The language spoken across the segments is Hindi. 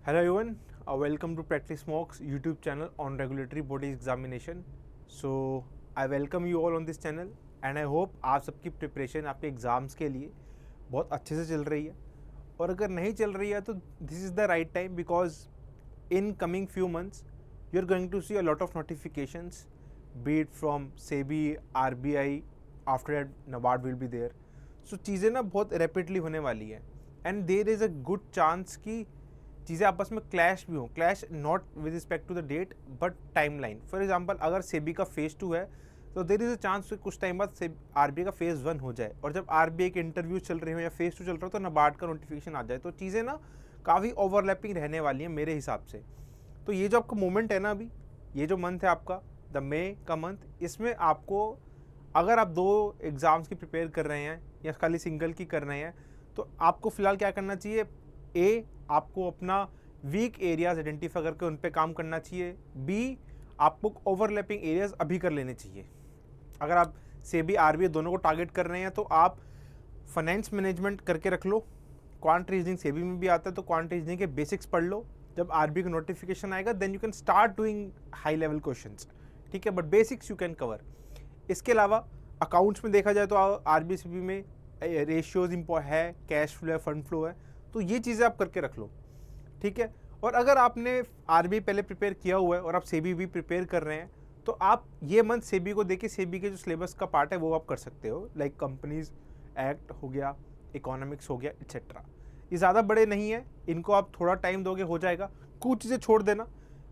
Hello everyone, welcome to Practice Mocks YouTube channel on regulatory body examination. So I welcome you all on this channel and I hope आप सबकी प्रिपरेशन आपके एग्ज़ाम्स के लिए बहुत अच्छे से चल रही है और अगर नहीं चल रही है तो this is the right time because in coming few months you are going to see a lot of notifications be it from SEBI, RBI, after that NABARD will be there. So चीज़ें ना बहुत रैपिडली होने वाली है and there is a good chance कि चीज़ें आपस में क्लैश भी हों, clash not with respect to the date but timeline. For example अगर सेबी का फेज़ 2 है तो देर इज़ अ चांस कुछ टाइम बाद आरबीआई का फेज़ 1 हो जाए और जब आरबीआई के इंटरव्यू चल रहे हो या फेज़ 2 चल रहा हो तो नाबार्ड का नोटिफिकेशन आ जाए. तो चीज़ें ना काफ़ी ओवरलैपिंग रहने वाली हैं मेरे हिसाब से. तो ये जो आपका मोमेंट है ना अभी, ये जो मंथ है आपका द मे का मंथ, इसमें आपको अगर आप 2 एग्ज़ाम्स की प्रिपेयर कर रहे हैं या खाली सिंगल की कर रहे हैं तो आपको फ़िलहाल क्या करना चाहिए. ए, आपको अपना वीक एरियाज आइडेंटिफाई करके उन पे काम करना चाहिए. बी, आपको ओवरलैपिंग एरियाज अभी कर लेने चाहिए. अगर आप सेबी आरबीआई दोनों को टारगेट कर रहे हैं तो आप फाइनेंस मैनेजमेंट करके रख लो. क्वांट रीजनिंग सेबी में भी आता है तो क्वांट रीजनिंग के बेसिक्स पढ़ लो. जब आरबीआई का नोटिफिकेशन आएगा then you can start doing high level questions. ठीक है, but basics you can cover. इसके अलावा अकाउंट्स में देखा जाए तो आरबीआई सेबी में रेशियोज है, कैश फ्लो है, फंड फ्लो है, तो ये चीज़ें आप करके रख लो. ठीक है, और अगर आपने आरबीआई पहले प्रिपेयर किया हुआ है और आप सेबी भी प्रिपेयर कर रहे हैं तो आप ये मंथ सेबी को देखिए, सेबी के जो सिलेबस का पार्ट है वो आप कर सकते हो. लाइक कंपनीज एक्ट हो गया, इकोनॉमिक्स हो गया, एट्सेट्रा. ये ज़्यादा बड़े नहीं है, इनको आप थोड़ा टाइम दोगे हो जाएगा. कुछ चीज़ें छोड़ देना.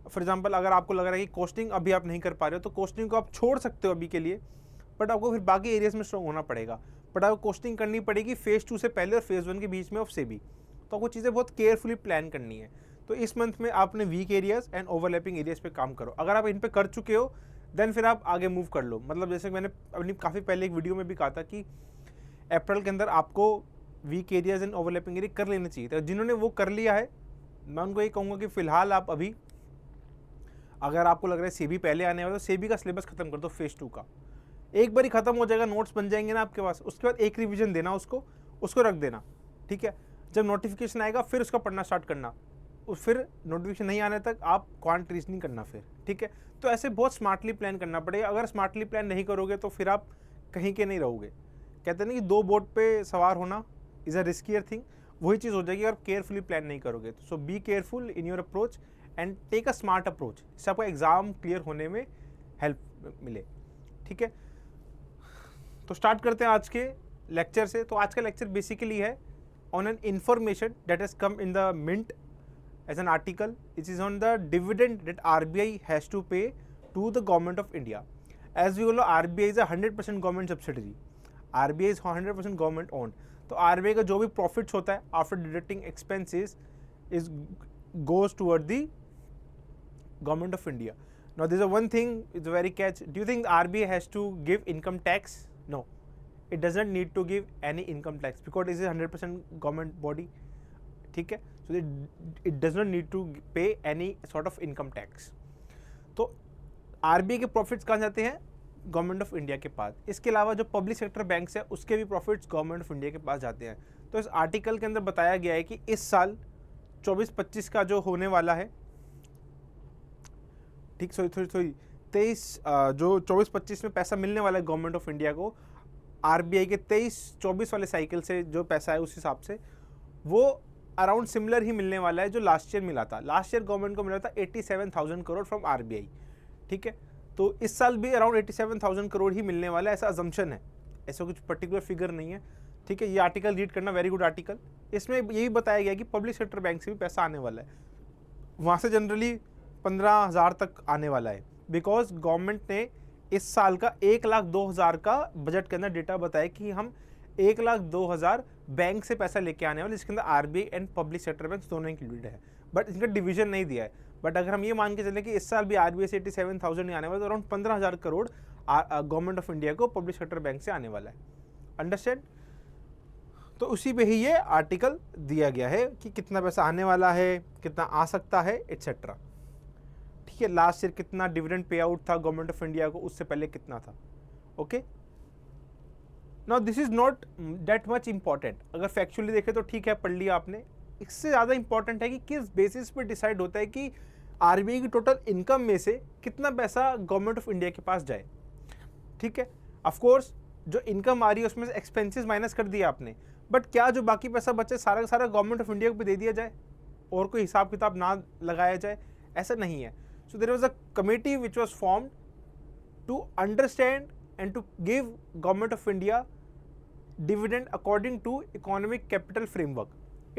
फॉर एग्जाम्पल अगर आपको लग रहा है कि कोस्टिंग अभी आप नहीं कर पा रहे हो तो कोस्टिंग को आप छोड़ सकते हो अभी के लिए, बट आपको फिर बाकी एरियाज में स्ट्रॉन्ग होना पड़ेगा. बट आपको कोस्टिंग करनी पड़ेगी फेज़ 2 से पहले और फेज़ 1 के बीच में ऑफ सेबी. तो आपको चीज़ें बहुत केयरफुली प्लान करनी है. तो इस मंथ में आपने weak areas and overlapping areas पे काम करो. अगर आप इन पे कर चुके हो देन फिर आप आगे मूव कर लो. मतलब जैसे मैंने अपनी काफ़ी पहले एक वीडियो में भी कहा था कि अप्रैल के अंदर आपको weak areas and overlapping area कर लेना चाहिए. तो जिन्होंने वो कर लिया है मैं उनको ये कहूँगा कि फ़िलहाल आप अभी अगर आपको लग रहा है सेबी पहले आने वाला तो सेबी का सिलेबस खत्म कर दो. फेज़ 2 का एक बार ही खत्म हो जाएगा, नोट्स बन जाएंगे ना आपके पास. उसके बाद एक रिवीजन देना, उसको रख देना. ठीक है, जब नोटिफिकेशन आएगा फिर उसका पढ़ना स्टार्ट करना. फिर नोटिफिकेशन नहीं आने तक आप क्वांट रीजनिंग करना फिर. ठीक है, तो ऐसे बहुत स्मार्टली प्लान करना पड़ेगा. अगर स्मार्टली प्लान नहीं करोगे तो फिर आप कहीं के नहीं रहोगे. कहते हैं ना कि 2 बोट पे सवार होना इज़ अ रिस्कियर थिंग. वही चीज़ हो जाएगी अगर केयरफुली प्लान नहीं करोगे. तो so be careful in your approach and take a smart approach. इससे आपको एग्ज़ाम क्लियर होने में हेल्प मिले. ठीक है, तो स्टार्ट करते हैं आज के लेक्चर से. तो आज का लेक्चर बेसिकली है on an information that has come in the Mint as an article. It is on the dividend that RBI has to pay to the government of India. As we all know, RBI is a 100% government subsidiary. RBI is 100% government owned. तो RBI का जो भी profits होता है after deducting expenses is goes toward the government of India. Now there is a one thing, it's a very catch. Do you think RBI has to give income tax? No, it doesn't need to give any income tax because it is a 100% government body. ठीक है, so it does not need to pay any sort of income tax. तो आरबीआई के प्रॉफिट्स कहाँ जाते हैं? गवर्नमेंट ऑफ इंडिया के पास. इसके अलावा जो पब्लिक सेक्टर बैंक्स है उसके भी प्रॉफिट्स गवर्नमेंट ऑफ इंडिया के पास जाते हैं. तो इस आर्टिकल के अंदर बताया गया है कि इस साल 24-25 का जो होने वाला है, ठीक, सॉरी 23 जो 24-25 में पैसा मिलने वाला है गवर्नमेंट ऑफ इंडिया को, आरबीआई के 23-24 वाले साइकिल से जो पैसा है उस हिसाब से वो अराउंड सिमिलर ही मिलने वाला है जो लास्ट ईयर मिला था. लास्ट ईयर गवर्नमेंट को मिला था 87,000 करोड़ फ्रॉम आरबीआई. ठीक है, तो इस साल भी अराउंड 87,000 करोड़ ही मिलने वाला है, ऐसा अजम्पशन है. ऐसा कुछ पर्टिकुलर फिगर नहीं है. ठीक है, ये आर्टिकल रीड करना, वेरी गुड आर्टिकल. इसमें ये भी बताया गया कि पब्लिक सेक्टर बैंक से भी पैसा आने वाला है. वहाँ से जनरली 15,000 तक आने वाला है बिकॉज गवर्नमेंट ने इस साल का 1,02,000 का बजट के अंदर डेटा बताया कि हम 1,02,000 बैंक से पैसा लेके आने वाले, जिसके अंदर RBI and public sector bank दोनों इंक्लूडेड है. बट इनका डिवीजन नहीं दिया है. बट अगर हम ये मान के चलें कि इस साल भी आरबीआई से 87,000 नहीं आने वाला तो around 15,000 crore government of India को पब्लिक सेक्टर बैंक से आने वाला है. अंडरस्टैंड? तो उसी पे ही ये आर्टिकल दिया गया है कि कितना पैसा आने वाला है, कितना आ सकता है, एट्सेट्रा. ठीक है, लास्ट ईयर कितना डिविडेंड पे आउट था गवर्नमेंट ऑफ इंडिया को, उससे पहले कितना था. Okay, now this is not that much important. अगर फैक्चुअली देखें तो ठीक है, पढ़ लिया आपने. इससे ज़्यादा इंपॉर्टेंट है कि किस बेसिस पे डिसाइड होता है कि आरबीआई की टोटल इनकम में से कितना पैसा गवर्नमेंट ऑफ इंडिया के पास जाए। ठीक है, ऑफ कोर्स जो इनकम आ रही है उसमें से एक्सपेंसेस माइनस कर दिया आपने, बट क्या जो बाकी पैसा बचे सारा का सारा गवर्नमेंट ऑफ इंडिया को दे दिया जाए और कोई हिसाब किताब ना लगाया जाए? ऐसा नहीं है। So there was a committee which was formed to understand and to give government of India dividend according to economic capital framework.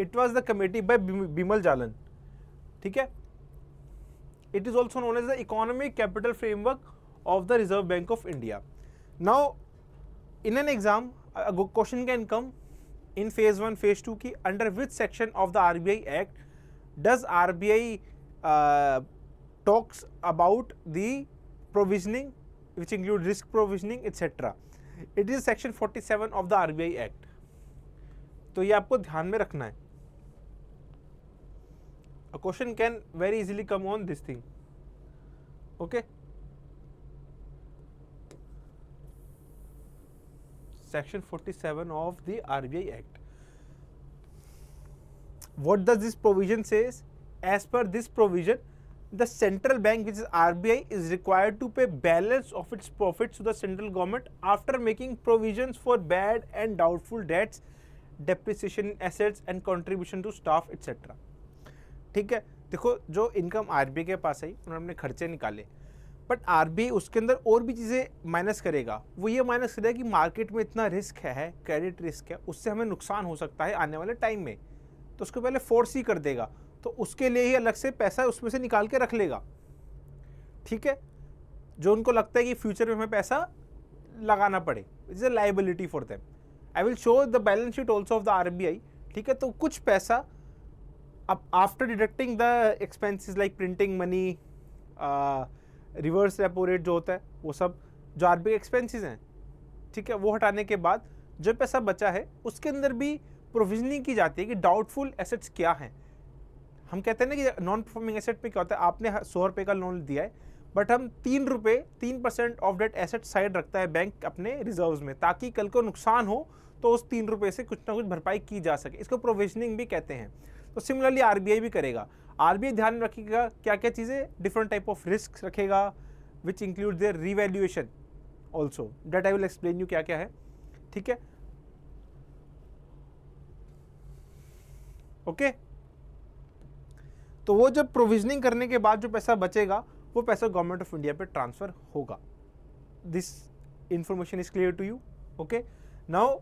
It was the committee by Bimal Jalan. ठीक है, it is also known as the economic capital framework of the Reserve Bank of India. Now in an exam a question can come in phase 1 phase 2 की under which section of the RBI Act does RBI talks about the provisioning which include risk provisioning etc. It is section 47 of the RBI Act. तो ये आपको ध्यान में रखना है. A question can very easily come on this thing. Okay. Section 47 of the RBI Act. What does this provision says? As per this provision, the central bank, which is RBI, is required to pay balance of its profits to the central government after making provisions for bad and doubtful debts, depreciation in assets and contribution to staff etc. ठीक है, देखो जो इनकम आरबीआई के पास आई उन्होंने खर्चे निकाले, बट आरबीआई उसके अंदर और भी चीज़ें माइनस करेगा. वो ये माइनस करेगा कि मार्केट में इतना रिस्क है, क्रेडिट रिस्क है, उससे हमें नुकसान हो सकता है आने वाले टाइम में, तो उसको पहले फोर्स ही कर देगा. तो उसके लिए ही अलग से पैसा उसमें से निकाल के रख लेगा. ठीक है, जो उनको लगता है कि फ्यूचर में हमें पैसा लगाना पड़े, it's a liability for them. I will show the balance sheet also of the RBI. ठीक है, तो कुछ पैसा अब after deducting the expenses like printing money, reverse repo rate जो होता है, वो सब जो आरबीआई एक्सपेंसेस हैं, ठीक है, वो हटाने के बाद जो पैसा बचा है उसके अंदर भी प्रोविजनिंग की जाती है कि डाउटफुल एसेट्स क्या हैं. हम कहते हैं ना कि नॉन परफॉर्मिंग एसेट पे क्या होता है, आपने 100 रुपये का लोन दिया है, बट हम 3% ऑफ डेट एसेट साइड रखता है बैंक अपने रिजर्व्स में, ताकि कल को नुकसान हो तो उस 3 रुपये से कुछ ना कुछ भरपाई की जा सके. इसको प्रोविजनिंग भी कहते हैं. तो सिमिलरली आरबीआई भी करेगा. आरबीआई ध्यान रखेगा क्या क्या चीज़ें, डिफरेंट टाइप ऑफ रिस्क रखेगा which include their revaluation also, that I will explain you क्या क्या है. ठीक है, ओके. तो वो जब प्रोविजनिंग करने के बाद जो पैसा बचेगा वो पैसा गवर्नमेंट ऑफ इंडिया पे ट्रांसफर होगा. This information is clear to you. Okay, now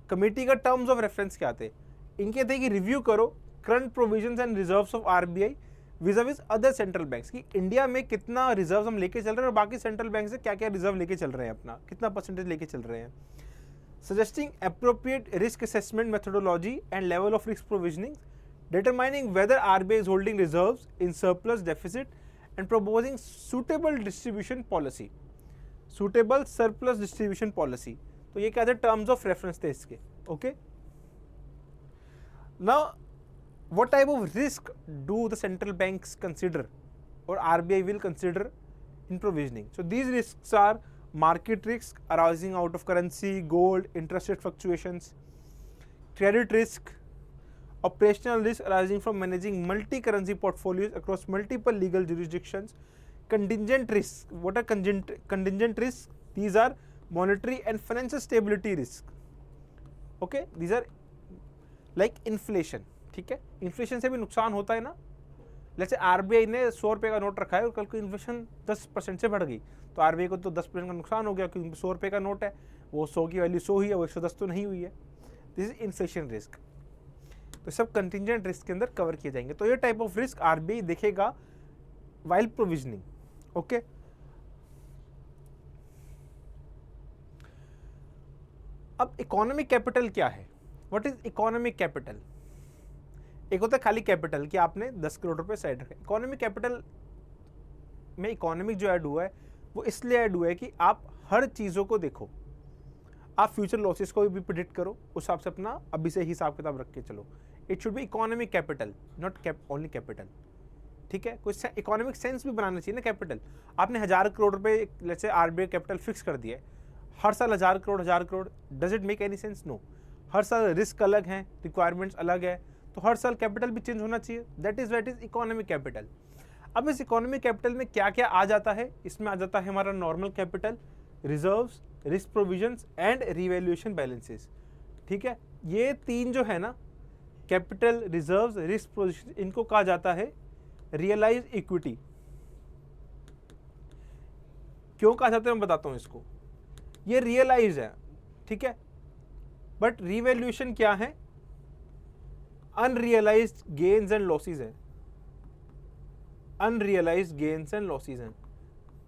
committee का टर्म्स ऑफ रेफरेंस क्या थे. इनके थे कि रिव्यू करो current provisions and reserves of RBI vis other central banks, कि इंडिया में कितना रिजर्व हम लेके चल रहे हैं और बाकी सेंट्रल बैंक से क्या क्या रिजर्व लेके चल रहे हैं, अपना कितना परसेंटेज लेके चल रहे हैं. Suggesting appropriate risk assessment methodology and level of risk provisioning, determining whether RBI is holding reserves in surplus deficit and proposing suitable distribution policy, suitable surplus distribution policy. तो ये क्या थे, terms of reference थे इसके. Okay, now what type of risk do the central banks consider or RBI will consider in provisioning? So these risks are market risk arising out of currency, gold, interest rate fluctuations, credit risk, operational risk arising from managing multi-currency portfolios across multiple legal jurisdictions, contingent risk. What are contingent risks? These are monetary and financial stability risk. Okay, these are like inflation. ठीक है, इन्फ्लेशन से भी नुकसान होता है ना. जैसे आरबीआई ने 100 रुपये का नोट रखा है और कल को इन्फ्लेशन 10% से बढ़ गई तो आरबीआई को तो 10% का नुकसान हो गया, क्योंकि 100 रुपये का नोट है, वो 100 की वैल्यू 100 ही है, वो 110 तो नहीं हुई है. This is inflation risk. तो सब कंटिजेंट रिस्क के अंदर कवर किए जाएंगे. तो ये टाइप ऑफ रिस्क आरबीआई देखेगा वाइल प्रोविजनिंग. ओके, अब इकोनॉमिक कैपिटल क्या है? What is economic capital? एक होता है खाली कैपिटल कि आपने 10 करोड़ रुपए साइड रखे. इकोनॉमिक कैपिटल में इकोनॉमिक जो ऐड हुआ है वो इसलिए ऐड हुआ है कि आप हर चीज़ों को देखो, आप फ्यूचर लॉसेस को भी प्रिडिक्ट करो, उस हिसाब से अपना अभी से हिसाब किताब रख के चलो. It should be economic capital, not only capital. ठीक है, कुछ इकोनॉमिक सेंस भी बनाना चाहिए ना कैपिटल. आपने 1000 करोड़ रुपए जैसे आरबीआई कैपिटल फिक्स कर दिया है, हर साल 1000 crore, does it make any sense? No. हर साल रिस्क अलग है, रिक्वायरमेंट्स अलग है, तो हर साल कैपिटल भी चेंज होना चाहिए। That is economic capital. अब इस इकोनॉमिक कैपिटल में क्या क्या आ जाता है, इसमें आ जाता है हमारा normal capital, reserves, risk provisions and revaluation balances. ठीक है, ये तीन जो है ना, कैपिटल, रिजर्व्स, रिस्क प्रोविजन, इनको कहा जाता है रियलाइज इक्विटी। क्यों कहा जाता है मैं बताता हूं इसको। ये रियलाइज है, ठीक है, बट रिवैल्यूएशन क्या है, अनरियलाइज्ड गेन्स एंड लॉसेस है, अनरियलाइज्ड गेन्स एंड लॉसेस हैं,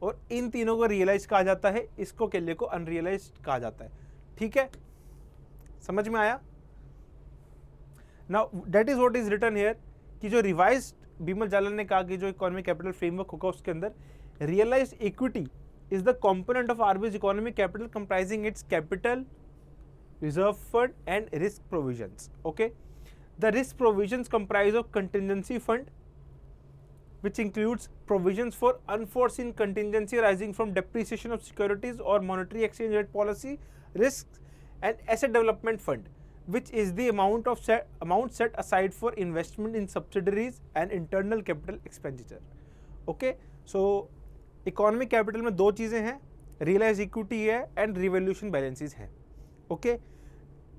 और इन तीनों को रियलाइज कहा जाता है, इसको केले को अनरियलाइज्ड कहा जाता है। ठीक है, समझ में आया। Now that is what is written here कि जो रिवाइज्ड बिमल जालन ने कहा कि जो इकोनॉमिक कैपिटल फ्रेमवर्क होगा उसके अंदर realised equity is the component of RBI's economic capital comprising its capital, reserve fund and risk provisions. Okay, the risk provisions comprise of contingency fund, which includes provisions for unforeseen contingency arising from depreciation of securities or monetary exchange rate policy risks, and asset development fund, which is the amount set aside for investment in subsidiaries and internal capital expenditure. Okay, so economic capital में दो चीज़ें हैं, रियलाइज इक्विटी है एंड रिवैल्यूएशन बैलेंसेस है। ओके,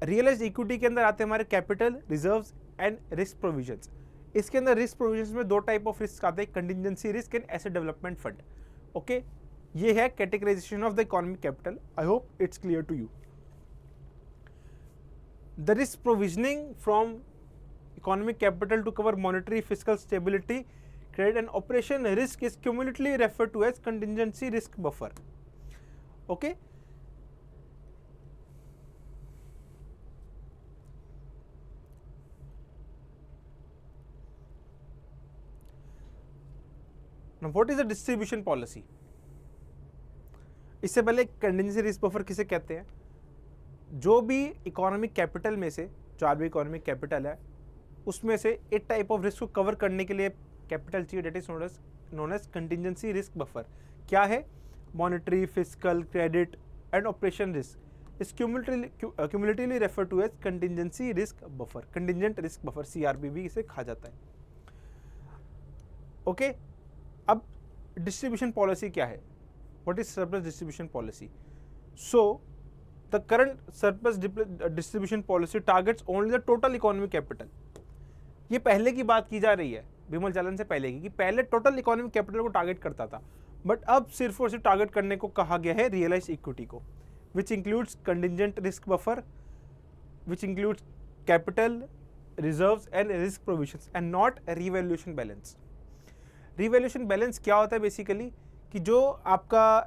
रियलाइज इक्विटी के अंदर आते हैं हमारे capital, reserves and risk provisions. इसके अंदर रिस्क प्रोविजंस में दो टाइप ऑफ रिस्क आते हैं, contingency risk and asset development fund. Okay, ये है categorisation of the economic capital. I hope it's clear to you. The risk provisioning from economic capital to cover monetary fiscal stability, credit and operation risk is cumulatively referred to as contingency risk buffer. Okay, now what is the distribution policy? इससे पहले कंटिजेंसी रिस्क बफर किसे कहते हैं? जो भी इकोनॉमिक कैपिटल में से, जो आरबीआई इकोनॉमिक कैपिटल है, उसमें से एक टाइप ऑफ रिस्क को कवर करने के लिए कैपिटल चाहिए, that is known as contingency risk buffer. क्या है? Monetary, fiscal, credit and operation risk is cumulatively refer to as contingency risk buffer, contingent risk buffer, CRB भी इसे कहा जाता है। ओके, अब डिस्ट्रीब्यूशन पॉलिसी क्या है? What is surplus distribution policy? So the current surplus distribution policy targets only the total economic capital. ये पहले की बात की जा रही है, बिमल जालन से पहले की, कि पहले टोटल इकोनॉमिक कैपिटल को टारगेट करता था, बट अब सिर्फ और सिर्फ टारगेट करने को कहा गया है रियलाइज इक्विटी को, which includes contingent risk buffer, which includes capital, reserves and risk provisions and not revaluation balance. Revaluation balance क्या होता है बेसिकली कि जो आपका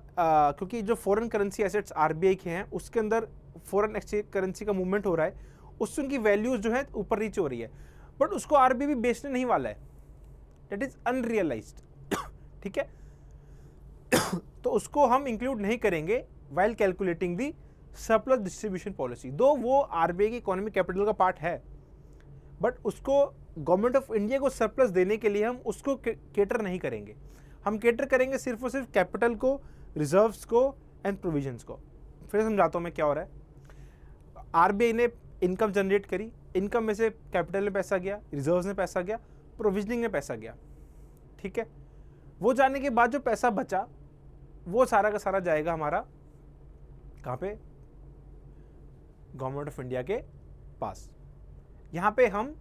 क्योंकि जो फॉरेन करेंसी एसेट्स आरबीआई के हैं उसके अंदर फॉरेन एक्सचेंज करेंसी का मूवमेंट हो रहा है, उससे उनकी वैल्यूज जो है ऊपर नीचे हो रही है, बट उसको आरबीआई भी बेचने नहीं वाला है, दैट इज अनरियलाइज्ड। ठीक है, तो उसको हम इंक्लूड नहीं करेंगे वाइल कैलकुलेटिंग दी सरप्लस डिस्ट्रीब्यूशन पॉलिसी। दो वो आरबीआई की इकोनॉमिक कैपिटल का पार्ट है, बट उसको गवर्नमेंट ऑफ इंडिया को सरप्लस देने के लिए हम उसको केटर नहीं करेंगे। हम केटर करेंगे सिर्फ और सिर्फ कैपिटल को, रिजर्व्स को एंड प्रोविजंस को। फिर समझाता हूँ मैं क्या हो रहा है। आरबीआई ने इनकम जनरेट करी, इनकम में से कैपिटल में पैसा गया, रिजर्व्स में पैसा गया, प्रोविजनिंग में पैसा गया। ठीक है, वो जाने के बाद जो पैसा बचा वो सारा का सारा जाएगा हमारा कहाँ पे? गवर्नमेंट ऑफ इंडिया के पास। यहाँ पे हम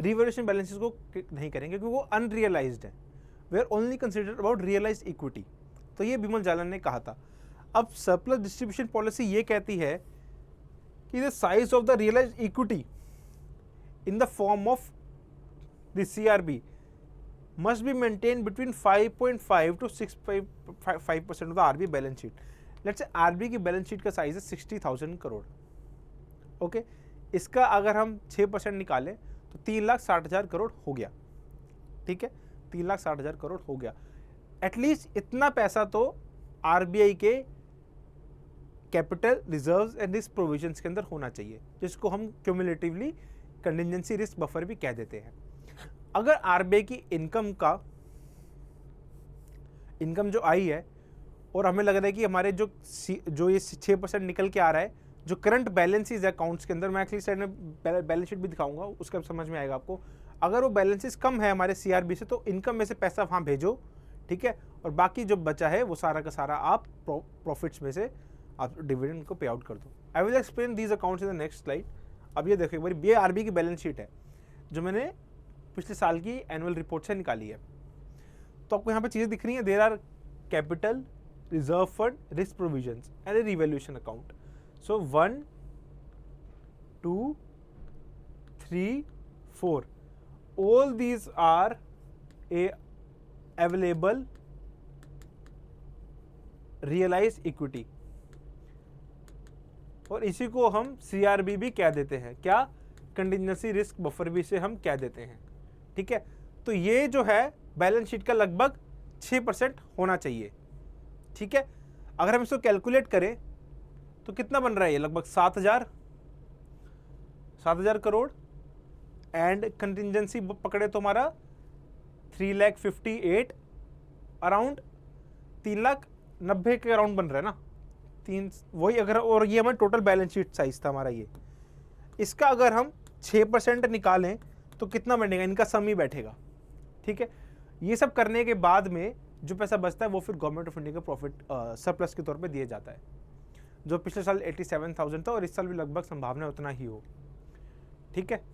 रिवैल्यूएशन बैलेंसेस को नहीं करेंगे क्योंकि वो अनरियलाइज्ड है। We are only considered about realised equity. तो ये बिमल जालन ने कहा था। अब सरप्लस डिस्ट्रीब्यूशन पॉलिसी ये कहती है कि the size of the realised equity in the form of the CRB must be maintained between 5.5 to 6.5% of the RBI balance sheet. Let's say RBI की बैलेंस शीट का साइज है 60,000 करोड़। ओके, इसका अगर हम 6% निकालें तो 3,60,000 करोड़ हो गया। ठीक है, 3,60,000 करोड़ हो गया। एटलीस्ट इतना पैसा तो आरबीआई के capital, reserves and risk provisions के अंदर होना चाहिए, जिसको हम क्यूमुलेटिवली कंटिजेंसी रिस्क बफर भी कह देते हैं। अगर आरबीआई की इनकम जो आई है और हमें लग रहा है कि हमारे जो ये 6% निकल के आ रहा है जो करंट बैलेंसेस है अकाउंट्स के अंदर, मैं अगली साइड में बैलेंस शीट भी दिखाऊंगा, उसका समझ में आएगा आपको। अगर वो बैलेंसेस कम है हमारे सीआरबी से तो इनकम में से पैसा वहाँ भेजो, ठीक है, और बाकी जो बचा है वो सारा का सारा आप प्रॉफिट्स में से आप डिविडेंड को पे आउट कर दो। आई will explain these accounts in the next slide. अब ये देखो एक बार, ये आरबी की बैलेंस शीट है जो मैंने पिछले साल की एनुअल रिपोर्ट से निकाली है। तो आपको यहाँ पे चीज़ें दिख रही हैं, there are capital, reserve fund, risk provisions and a revaluation account. सो 1 2 3 4 all these are a available realized equity, और इसी को हम सीआरबी भी कह देते हैं। क्या? कंटिजेंसी रिस्क बफर भी से हम कह देते हैं, ठीक है। तो ये जो है बैलेंस शीट का लगभग 6% होना चाहिए, ठीक है। अगर हम इसको कैलकुलेट करें तो कितना बन रहा है ये? लगभग 7,000 करोड़, एंड कंटिजेंसी पकड़े तो हमारा 3,58,000 अराउंड 3,90,000 के अराउंड बन रहा है ना, वही। अगर, और ये हमारा टोटल बैलेंस शीट साइज था हमारा ये। इसका अगर हम 6% निकालें तो कितना बनेगा? इनका सम ही बैठेगा, ठीक है। ये सब करने के बाद में जो पैसा बचता है वो फिर गवर्नमेंट ऑफ इंडिया का प्रॉफिट सरप्लस के तौर पे दिया जाता है, जो पिछले साल 87,000 था और इस साल भी लगभग संभावना उतना ही हो, ठीक है।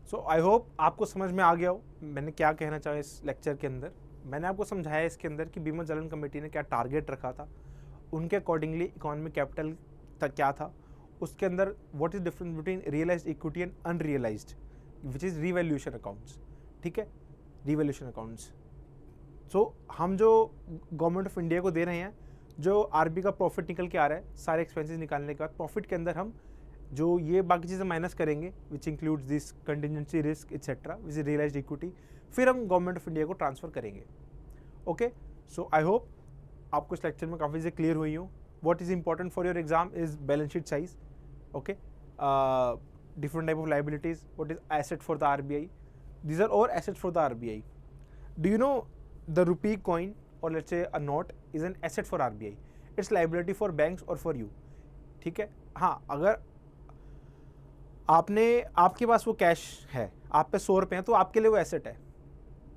सो आई होप आपको समझ में आ गया हो मैंने क्या कहना चाहा इस लेक्चर के अंदर। मैंने आपको समझाया इसके अंदर कि बीमा चालान कमेटी ने क्या टारगेट रखा था, उनके अकॉर्डिंगली इकोनॉमिक कैपिटल क्या था, उसके अंदर what is difference between realised equity and unrealised, which is revaluation accounts, ठीक है, रिवैल्यूएशन अकाउंट्स। सो हम जो गवर्नमेंट ऑफ इंडिया को दे रहे हैं, जो आरबी का प्रॉफिट निकल के आ रहा है, सारे एक्सपेंसेस निकालने के बाद प्रॉफिट के अंदर हम जो ये बाकी चीज़ें माइनस करेंगे, which includes this contingency risk etcetera, which is realised equity, फिर हम गवर्नमेंट ऑफ इंडिया को ट्रांसफर करेंगे। ओके, सो आई होप आपको इस लेक्चर में काफ़ी चीज़ें क्लियर हुई हो। What is important for your exam is balance sheet size, okay, different type of liabilities, what is asset for the RBI, these are all assets for the RBI. Do you know the rupee coin or let's say a note is an asset for RBI. It's liability for banks or for you. ठीक है, हाँ, अगर आपके पास वो कैश है, आप पे 100 रुपये हैं, तो आपके लिए वो एसेट है,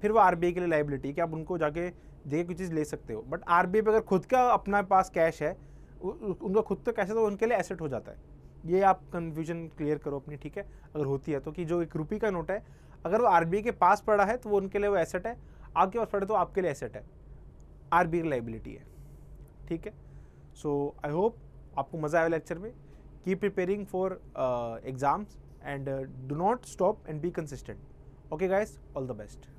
फिर वो आरबीआई के लिए लाइबिलिटी कि आप उनको जाके दे कुछ चीज़ ले सकते हो। बट आरबीआई पे अगर खुद का अपना पास कैश है, उनका खुद का कैश है, तो उनके लिए एसेट हो जाता है। ये आप कन्फ्यूजन क्लियर करो अपनी, ठीक है, अगर होती है तो, कि जो 1 रुपये का नोट है अगर वो आरबीआई के पास पड़ा है तो वो उनके लिए वो एसेट है, आपके पास पड़े तो आपके लिए एसेट है, आरबीआई की लाइबिलिटी है, ठीक है। सो आई होप आपको मज़ा आया लेक्चर में। Keep preparing for exams and do not stop and be consistent. Okay guys, all the best.